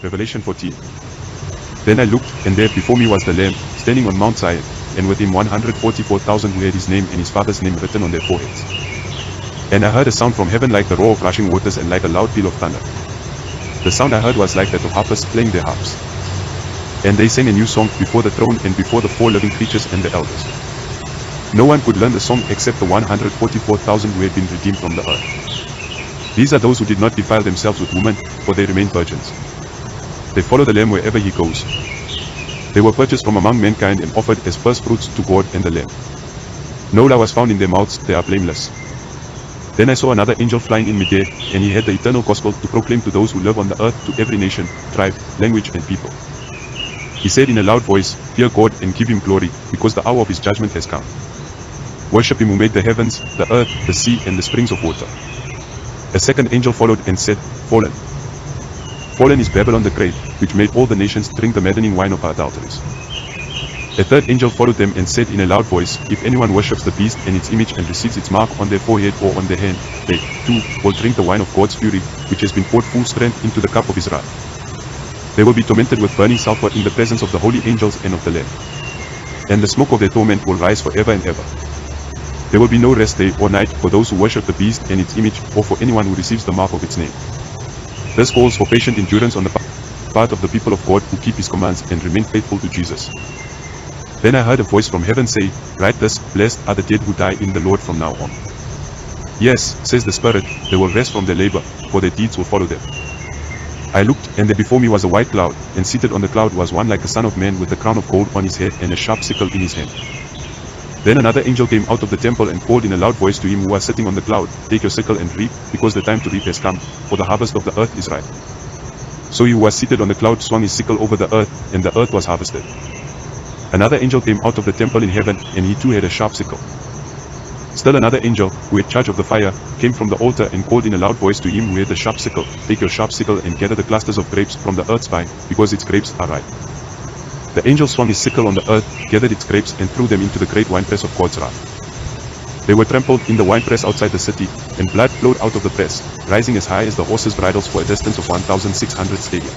Revelation 14. Then I looked, and there before me was the Lamb, standing on Mount Zion, and with him 144,000 who had his name and his father's name written on their foreheads. And I heard a sound from heaven like the roar of rushing waters and like a loud peal of thunder. The sound I heard was like that of harpers playing their harps. And they sang a new song before the throne and before the 4 living creatures and the elders. No one could learn the song except the 144,000 who had been redeemed from the earth. These are those who did not defile themselves with women, for they remained virgins. They follow the Lamb wherever he goes. They were purchased from among mankind and offered as first fruits to God and the Lamb. No lie was found in their mouths, they are blameless. Then I saw another angel flying in midair, and he had the eternal gospel to proclaim to those who live on the earth, to every nation, tribe, language and people. He said in a loud voice, "Fear God and give him glory, because the hour of his judgment has come. Worship him who made the heavens, the earth, the sea and the springs of water." A second angel followed and said, "Fallen. Fallen is Babylon the Great, which made all the nations drink the maddening wine of her adulteries." A third angel followed them and said in a loud voice, "If anyone worships the beast and its image and receives its mark on their forehead or on their hand, they, too, will drink the wine of God's fury, which has been poured full strength into the cup of his wrath. They will be tormented with burning sulfur in the presence of the holy angels and of the Lamb. And the smoke of their torment will rise forever and ever. There will be no rest day or night for those who worship the beast and its image, or for anyone who receives the mark of its name." This calls for patient endurance on the part of the people of God who keep his commands and remain faithful to Jesus. Then I heard a voice from heaven say, "Write this, blessed are the dead who die in the Lord from now on." Yes, says the Spirit, they will rest from their labor, for their deeds will follow them. I looked, and there before me was a white cloud, and seated on the cloud was one like a son of man with a crown of gold on his head and a sharp sickle in his hand. Then another angel came out of the temple and called in a loud voice to him who was sitting on the cloud, "Take your sickle and reap, because the time to reap has come, for the harvest of the earth is ripe." So he who was seated on the cloud swung his sickle over the earth, and the earth was harvested. Another angel came out of the temple in heaven, and he too had a sharp sickle. Still another angel, who had charge of the fire, came from the altar and called in a loud voice to him who had the sharp sickle, "Take your sharp sickle and gather the clusters of grapes from the earth's vine, because its grapes are ripe." The angel swung his sickle on the earth, gathered its grapes and threw them into the great winepress of God's wrath. They were trampled in the winepress outside the city, and blood flowed out of the press, rising as high as the horses' bridles for a distance of 1,600 stadia.